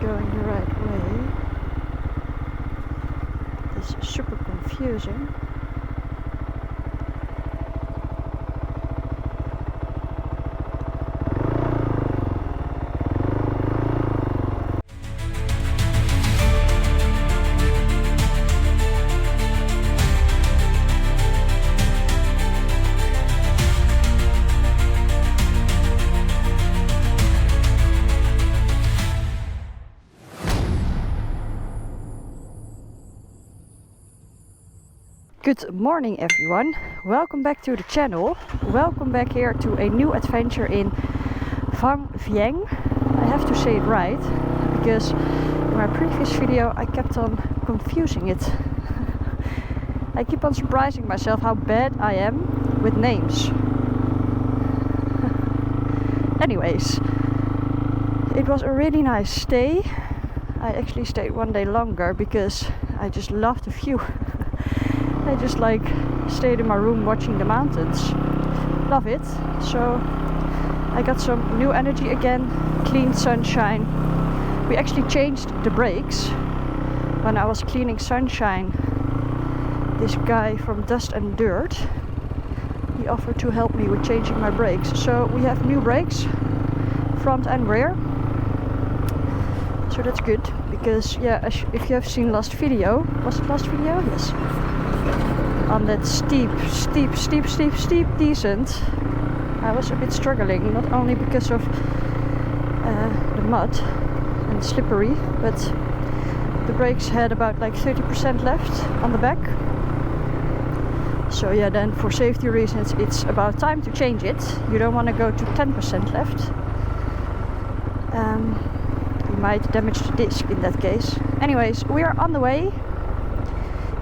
going the right way. This is super confusing. Good morning everyone, welcome back to the channel. Welcome back here to a new adventure in Phang Vieng. I have to say it right, because in my previous video I kept on confusing it. I keep on surprising myself how bad I am with names. Anyways, it was a really nice stay. I actually stayed one day longer because I just loved the view. I just like stayed in my room watching the mountains. Love it. So I got some new energy again, clean sunshine. We actually changed the brakes. When I was cleaning sunshine, this guy from Dust and Dirt, he offered to help me with changing my brakes. So we have new brakes, front and rear. So that's good, because yeah, if you have seen last video, was it last video? Yes. On that steep descent, I was a bit struggling, not only because of the mud and slippery, but the brakes had about like 30% left on the back. So yeah, then for safety reasons it's about time to change it. You don't want to go to 10% left. You might damage the disc in that case. Anyways, we are on the way.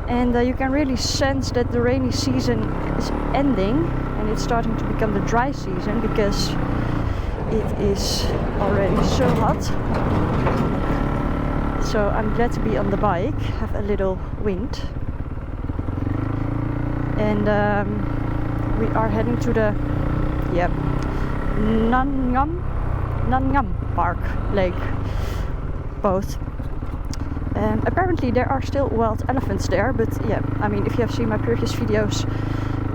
And you can really sense that the rainy season is ending and it's starting to become the dry season, because it is already so hot. So I'm glad to be on the bike, have a little wind. And we are heading to the Nanyam Park Lake, both. Apparently there are still wild elephants there, but yeah, I mean, if you have seen my previous videos,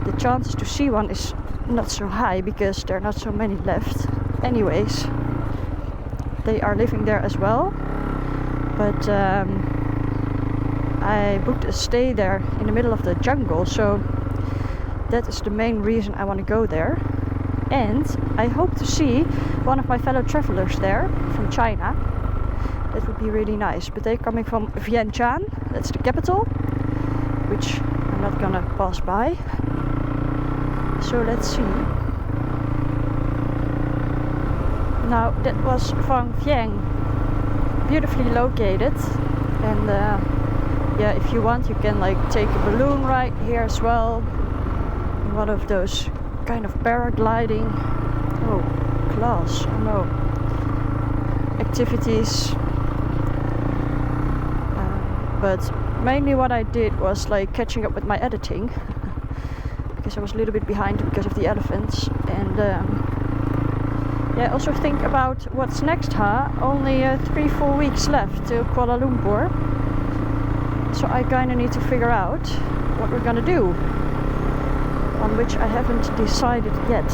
the chances to see one is not so high because there are not so many left. Anyways, they are living there as well, but I booked a stay there in the middle of the jungle, so that is the main reason I want to go there. And I hope to see one of my fellow travelers there from China. That would be really nice, but they're coming from Vientiane, that's the capital, which I'm not gonna pass by. So let's see. Now that was Phang Vieng, beautifully located, and yeah, if you want you can like take a balloon ride here as well, one of those kind of paragliding, oh class, oh no, activities. But mainly what I did was like catching up with my editing, because I was a little bit behind because of the elephants. And yeah, also think about what's next, huh? Only 3-4 weeks left till Kuala Lumpur. So I kinda need to figure out what we're gonna do, on which I haven't decided yet.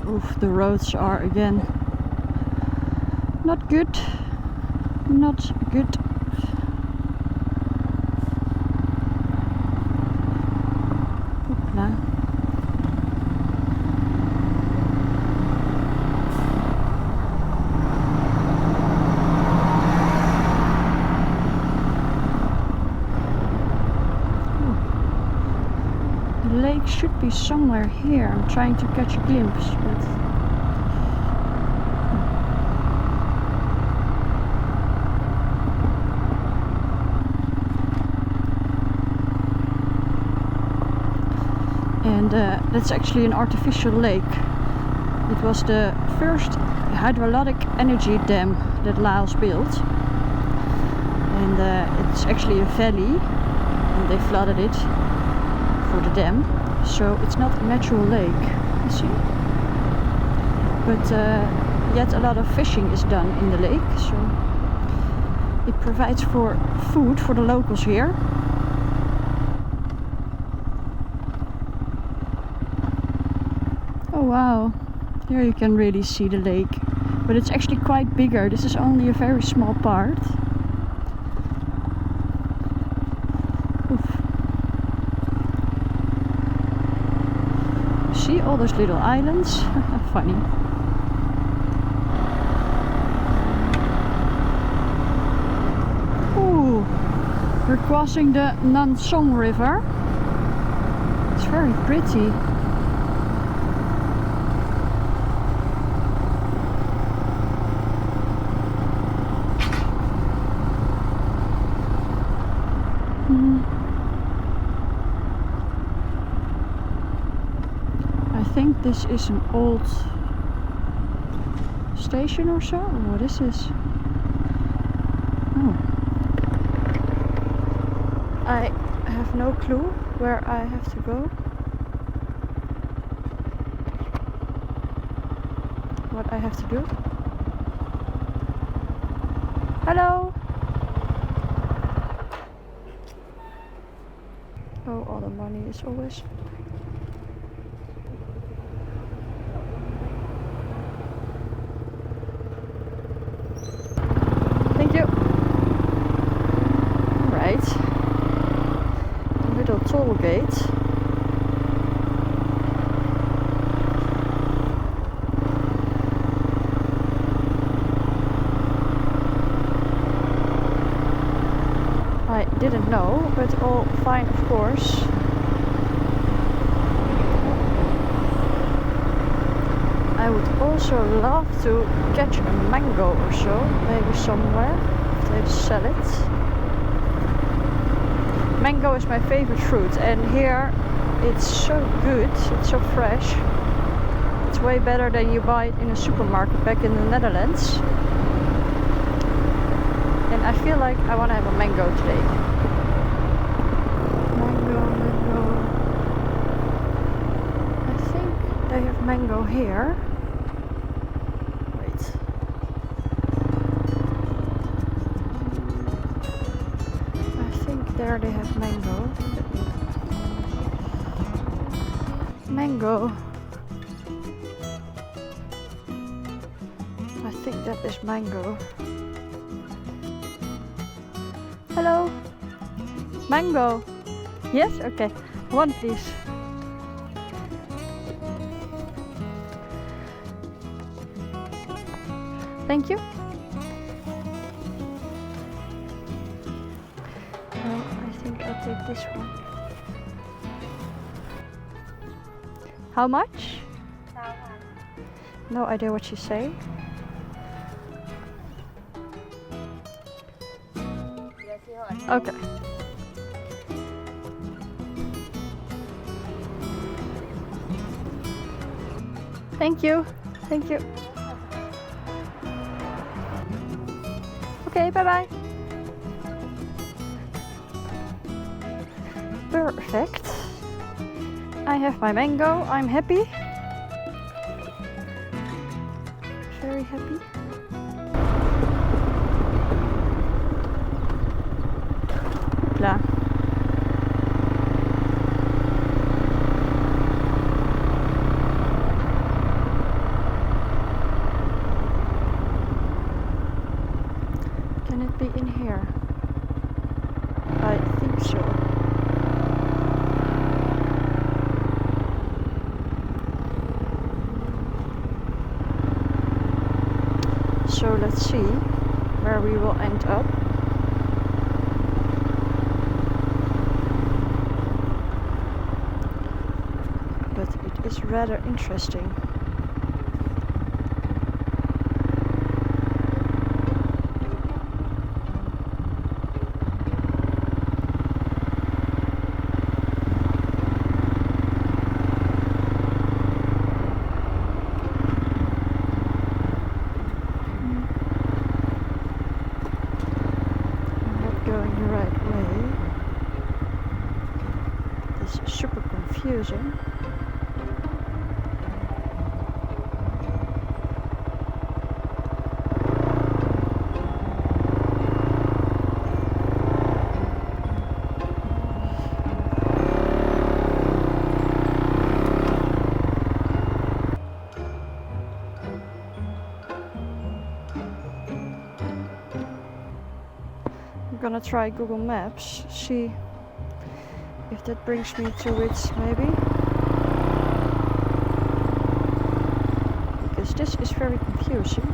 Oof, the roads are again not good. Not good. Hoopla. The lake should be somewhere here. I'm trying to catch a glimpse, but and that's actually an artificial lake. It was the first hydroelectric energy dam that Laos built, and it's actually a valley, and they flooded it for the dam, so it's not a natural lake, you see? But yet a lot of fishing is done in the lake, so it provides for food for the locals here. Oh wow, here you can really see the lake, but it's actually quite bigger. This is only a very small part. See all those little islands? Funny. Ooh, we're crossing the Nansong River. It's very pretty. I think this is an old station or so. What is this? Oh. I have no clue where I have to go. What I have to do. Hello! Oh, all the money is always. Thank you. Right. The little toll gate. I didn't know, but all fine, of course. I would also love to catch a mango or so, maybe somewhere. They sell it. Mango is my favorite fruit, and here it's so good, it's so fresh. It's way better than you buy it in a supermarket back in the Netherlands. And I feel like I want to have a mango today. Mango. I think they have mango here. Wait. I think there they have mango. Mango. I think that is mango. Hello. Mango. Yes? Okay. One please. Thank you. Well, I think I'll take this one. How much? No idea what she's saying. Okay. Thank you. Thank you. Okay, bye bye. Perfect. I have my mango. I'm happy. Very happy. Hoopla. Can it be in here? I think so. So let's see where we will end up. But it is rather interesting. Going the right way. This super confusing. I'm gonna try Google Maps, see if that brings me to it, maybe. Because this is very confusing.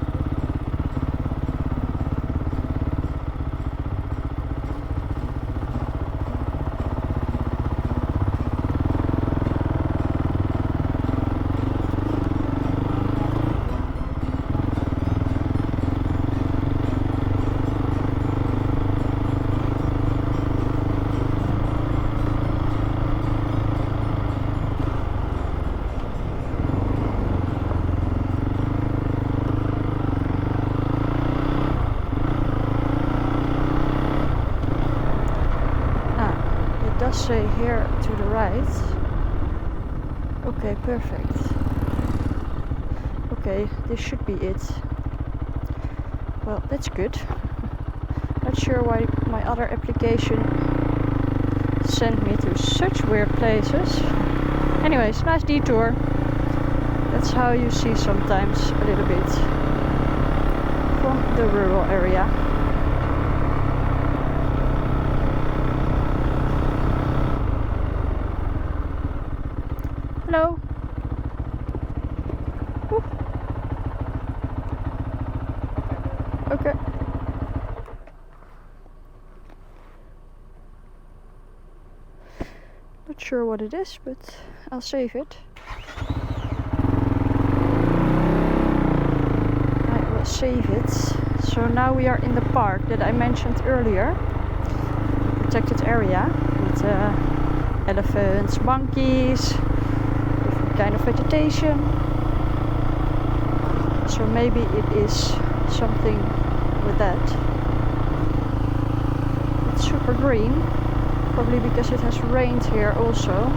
Say here to the right. Okay, perfect. Okay, this should be it. Well, that's good. Not sure why my other application sent me to such weird places. Anyways, nice detour. That's how you see sometimes a little bit from the rural area. Hello. Woo. Okay. Not sure what it is, but I'll save it. I will save it. So now we are in the park that I mentioned earlier. Protected area with elephants, monkeys, kind of vegetation. So maybe it is something with that. It's super green, probably because it has rained here also.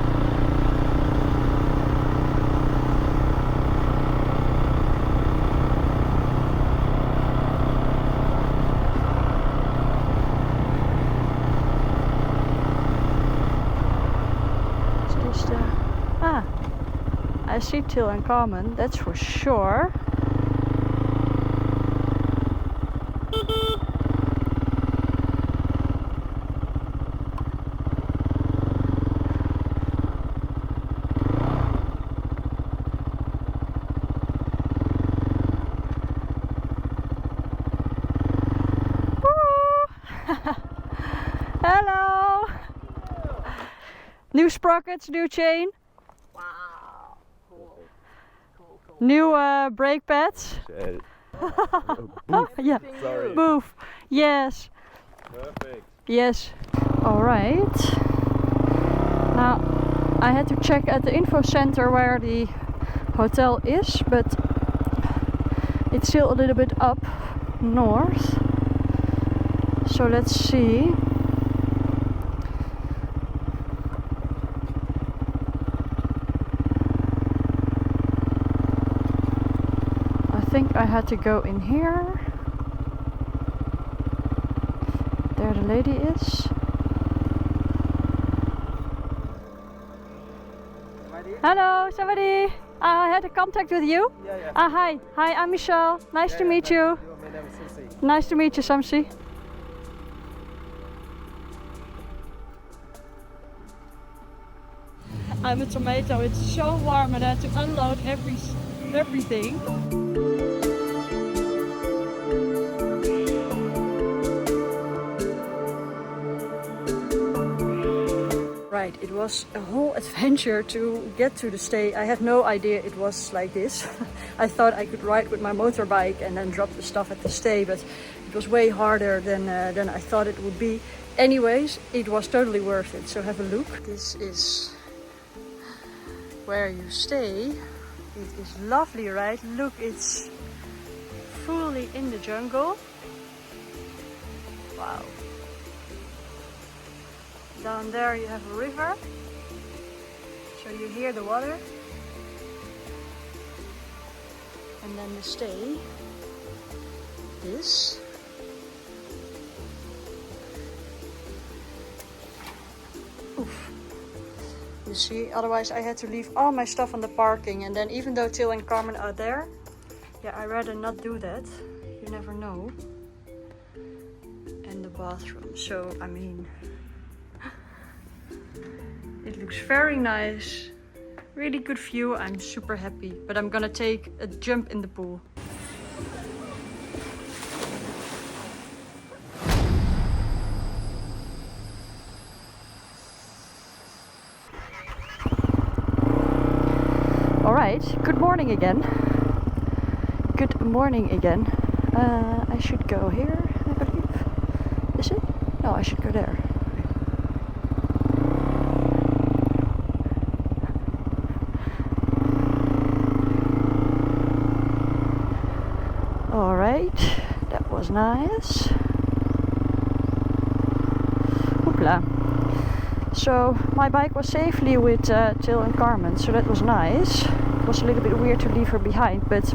Is this the... Ah! I see Till and Common, that's for sure. Hello! New sprockets, new chain. New brake pads. Yeah. Sorry. Boof. Yes. Perfect. Yes. All right. Now I had to check at the info center where the hotel is, but it's still a little bit up north. So let's see. I think I had to go in here. There the lady is. Hello, somebody. I had a contact with you. Yeah. Hi. Hi, I'm Michelle. Nice to meet you. My name is Susie. Nice to meet you, Samsi. I'm a tomato. It's so warm and I had to unload everything. Right, it was a whole adventure to get to the stay. I had no idea it was like this. I thought I could ride with my motorbike and then drop the stuff at the stay, but it was way harder than I thought it would be. Anyways, it was totally worth it, so have a look. This is where you stay. It is lovely, right? Look, it's fully in the jungle. Wow. Down there you have a river. So So you hear the water, and then the stay is oof. You see, otherwise I had to leave all my stuff on the parking, and then even though Till and Carmen are there, yeah, I'd rather not do that. You never know. And the bathroom. So I mean, it looks very nice. Really good view. I'm super happy. But I'm gonna take a jump in the pool. Alright, good morning again. Good morning again. I should go here, I believe. Is it? No, I should go there. Alright, that was nice. Hoopla. So my bike was safely with Till and Carmen, so that was nice. It was a little bit weird to leave her behind, but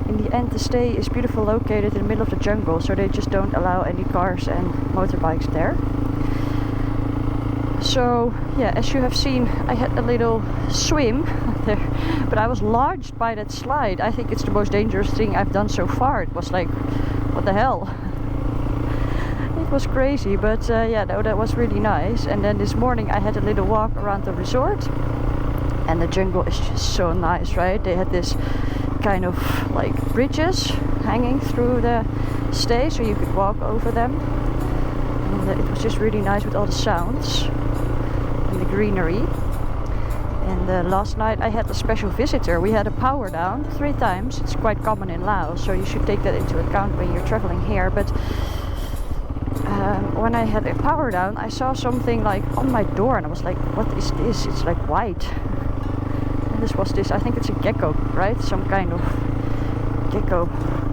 in the end the stay is beautifully located in the middle of the jungle, so they just don't allow any cars and motorbikes there. So yeah, as you have seen, I had a little swim there, but I was launched by that slide. I think it's the most dangerous thing I've done so far. It was like, what the hell? It was crazy, but yeah, no, that was really nice. And then this morning I had a little walk around the resort, and the jungle is just so nice, right? They had this kind of like bridges hanging through the stay, so you could walk over them, and it was just really nice with all the sounds and the greenery. And last night I had a special visitor. We had a power down 3 times. It's quite common in Laos, so you should take that into account when you're traveling here. But when I had a power down, I saw something like on my door, and I was like, what is this? It's like white. And this was this, I think it's a gecko, right? Some kind of gecko,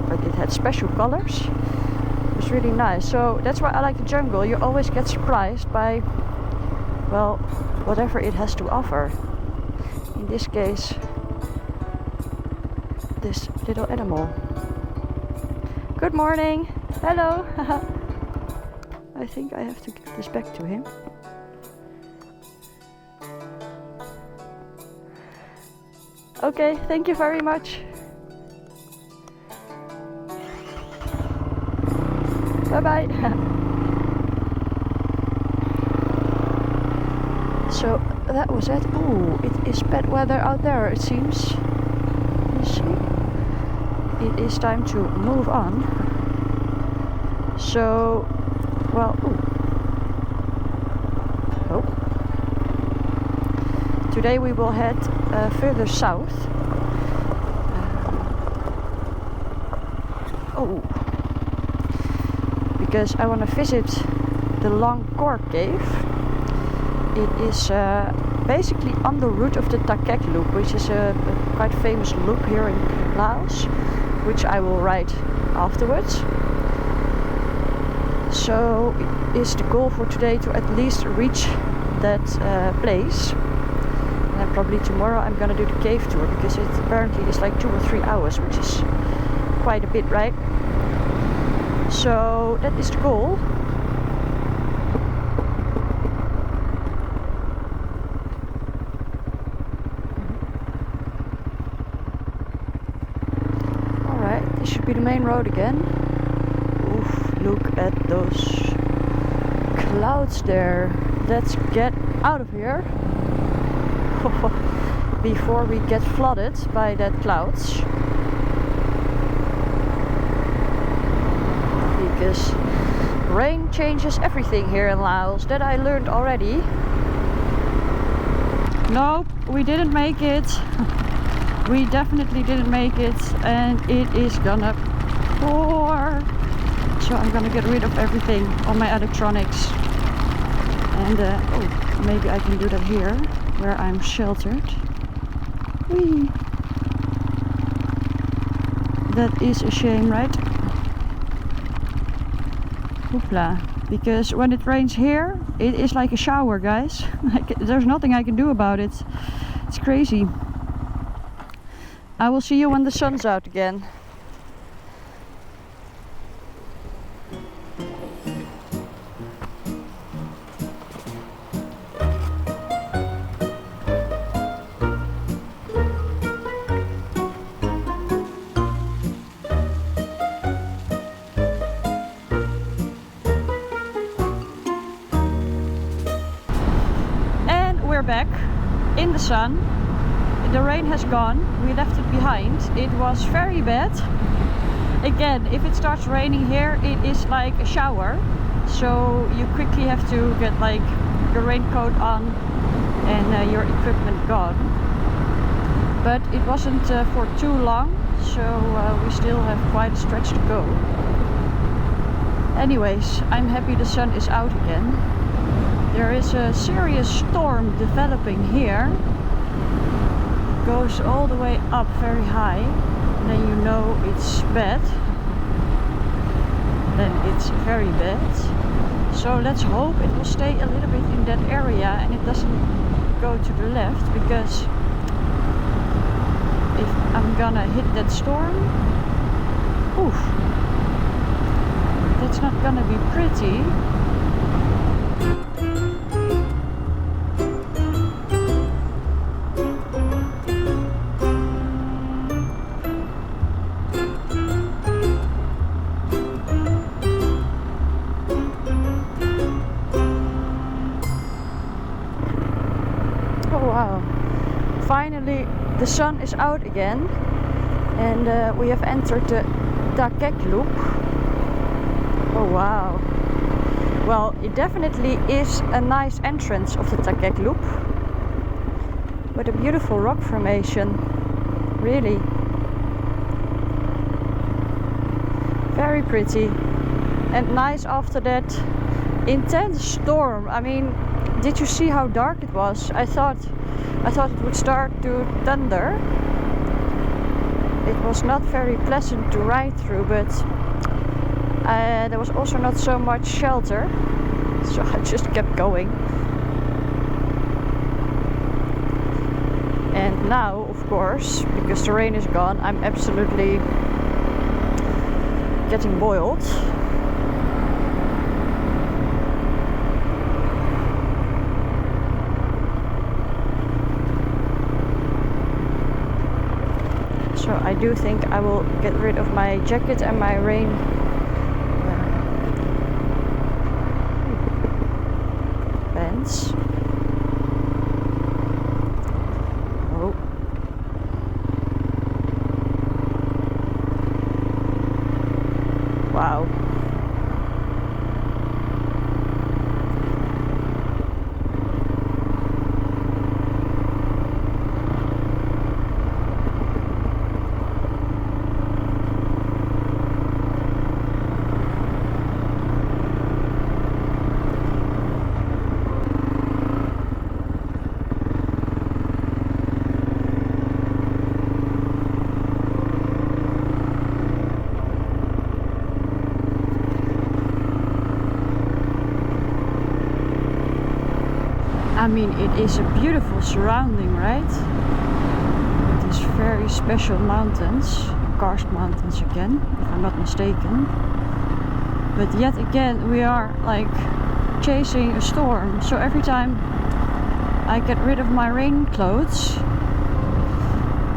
but it had special colors. It was really nice. So that's why I like the jungle. You always get surprised by, well, whatever it has to offer. In this case, this little animal. Good morning. Hello. I think I have to give this back to him. Okay, thank you very much. Bye-bye. So that was it. Ooh, it is bad weather out there, it seems. You see? It is time to move on. So, well, oh. Today we will head further south. Because I want to visit the Long Core Cave. It is basically on the route of the Thakhek Loop, which is a quite famous loop here in Laos, which I will ride afterwards. So it is the goal for today to at least reach that place. And then probably tomorrow I'm gonna do the cave tour, because it apparently is like 2 or 3 hours, which is quite a bit, right? So that is the goal. Alright, this should be the main road again. Oof, look at those clouds there. Let's get out of here before we get flooded by that clouds. Because rain changes everything here in Laos. That I learned already. Nope, we didn't make it. We definitely didn't make it, and it is gonna pour. So I'm gonna get rid of everything, all my electronics. And oh, maybe I can do that here, where I'm sheltered. Whee! That is a shame, right? Hoopla. Because when it rains here, it is like a shower, guys. There's nothing I can do about it. It's crazy. I will see you when the sun's out again. We're back in the sun. The rain has gone. We left it behind. It was very bad. Again, if it starts raining here, it is like a shower. So you quickly have to get like your raincoat on and your equipment gone. But it wasn't for too long, so we still have quite a stretch to go. Anyways, I'm happy the sun is out again. There is a serious storm developing here. It goes all the way up very high. And then you know it's bad. Then it's very bad. So let's hope it will stay a little bit in that area and it doesn't go to the left, because if I'm gonna hit that storm, oof, that's not gonna be pretty. Finally, the sun is out again, and we have entered the Thakhek Loop. Oh wow! Well, it definitely is a nice entrance of the Thakhek Loop, with a beautiful rock formation. Really, very pretty and nice after that intense storm. I mean, did you see how dark it was? I thought it would start to thunder. It was not very pleasant to ride through, but there was also not so much shelter, so I just kept going. And now, of course, because the rain is gone, I'm absolutely getting boiled. So I do think I will get rid of my jacket and my rain pants. Oh. Wow. I mean, it is a beautiful surrounding, right? These very special mountains, karst mountains again, if I'm not mistaken. But yet again, we are like chasing a storm. So every time I get rid of my rain clothes,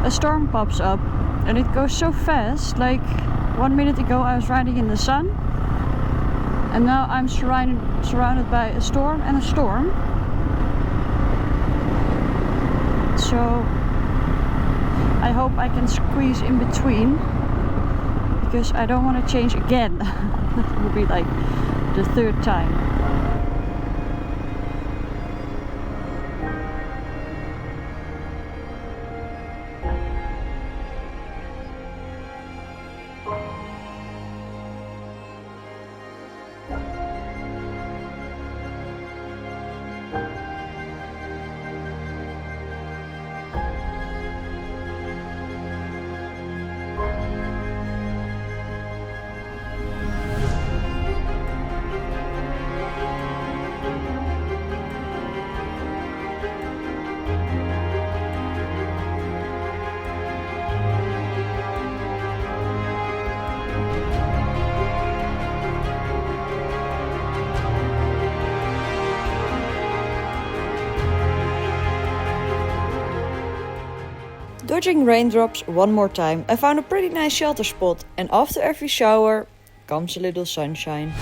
a storm pops up, and it goes so fast. Like 1 minute ago I was riding in the sun, and now I'm surrounded by a storm and a storm. So I hope I can squeeze in between, because I don't want to change again. That will be like the third time. Dodging raindrops one more time, I found a pretty nice shelter spot, and after every shower comes a little sunshine.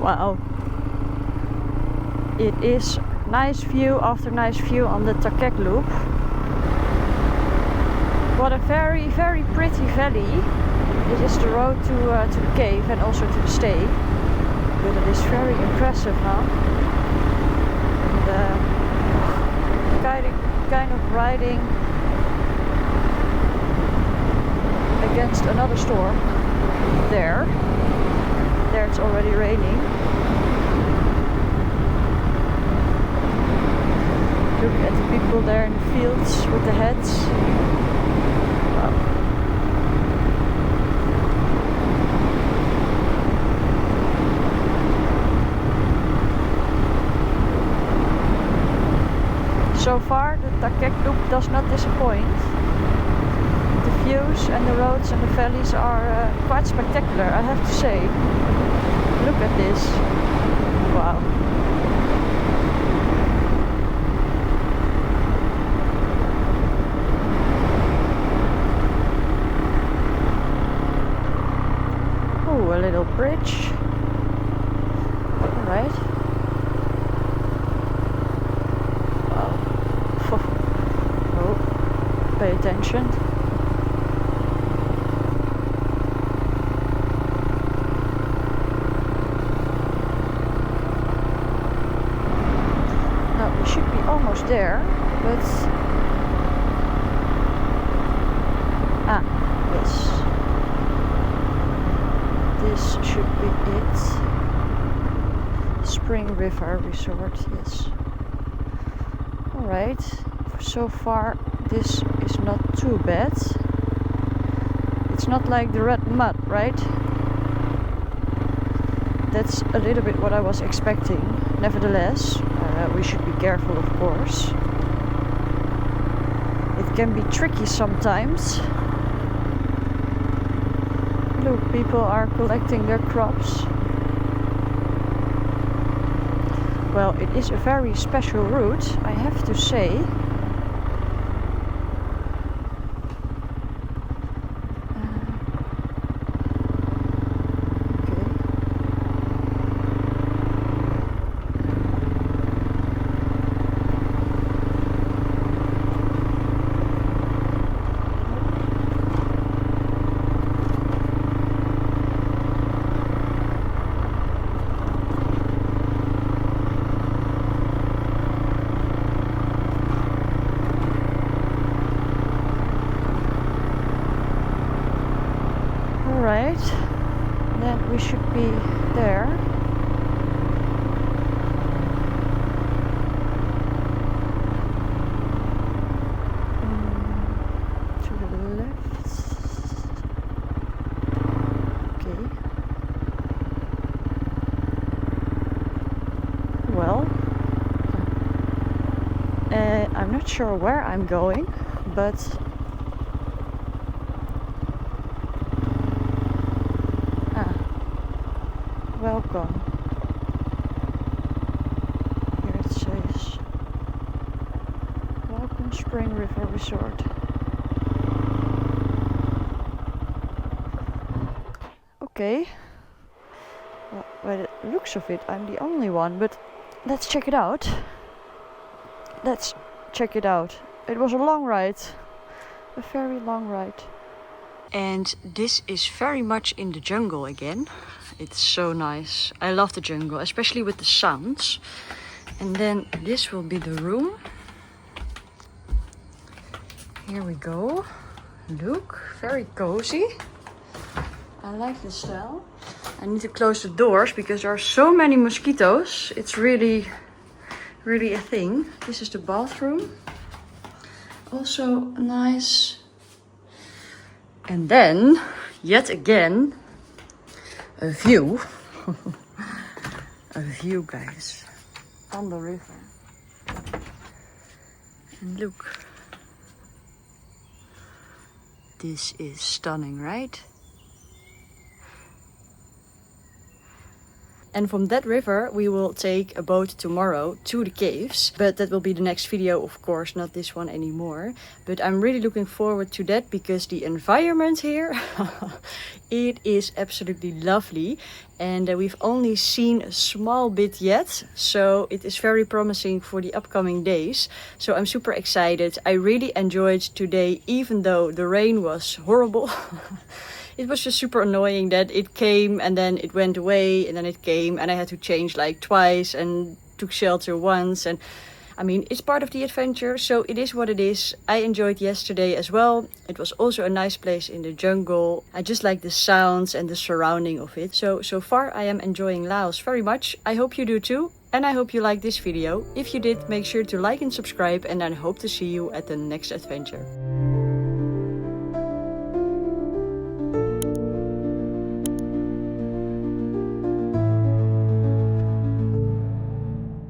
Wow, it is nice view after nice view on the Thakhek Loop. What a very pretty valley. It is the road to the cave and also to the stay, but it is very impressive, huh? And kind of riding against another storm. There it's already raining. Look at the people there in the fields with the hats. Wow. So far the Thakhek Loop does not disappoint. The views and the roads and the valleys are quite spectacular, I have to say. Look at this. Wow. Oh, a little bridge. Alright. Wow. Oh, pay attention. Almost there, but yes, this should be it. Spring River Resort, yes. Alright, so far this is not too bad. It's not like the red mud, right? That's a little bit what I was expecting. Nevertheless, we should be careful, of course. It can be tricky sometimes. Look, people are collecting their crops. Well, it is a very special route, I have to say. Right, then we should be there. To the left. Okay. Well, I'm not sure where I'm going, but welcome. Here it says Welcome Spring River Resort. Okay. Well, by the looks of it, I'm the only one, but let's check it out. Let's check it out. It was a long ride, a very long ride. And this is very much in the jungle again. It's so nice. I love the jungle, especially with the sounds. And then this will be the room. Here we go. Look, very cozy. I like the style. I need to close the doors because there are so many mosquitoes. It's really a thing. This is the bathroom. Also nice. And then, yet again, a view. A view, guys. On the river. And look. This is stunning, right? And from that river we will take a boat tomorrow to the caves. But that will be the next video, of course, not this one anymore. But I'm really looking forward to that because the environment here, it is absolutely lovely. And we've only seen a small bit yet. So it is very promising for the upcoming days. So I'm super excited. I really enjoyed today, even though the rain was horrible. It was just super annoying that it came and then it went away and then it came and I had to change like twice and took shelter once. And I mean, it's part of the adventure, so it is what it is. I enjoyed yesterday as well. It was also a nice place in the jungle. I just like the sounds and the surrounding of it. So far I am enjoying Laos very much. I hope you do too. And I hope you liked this video. If you did, make sure to like and subscribe and I hope to see you at the next adventure.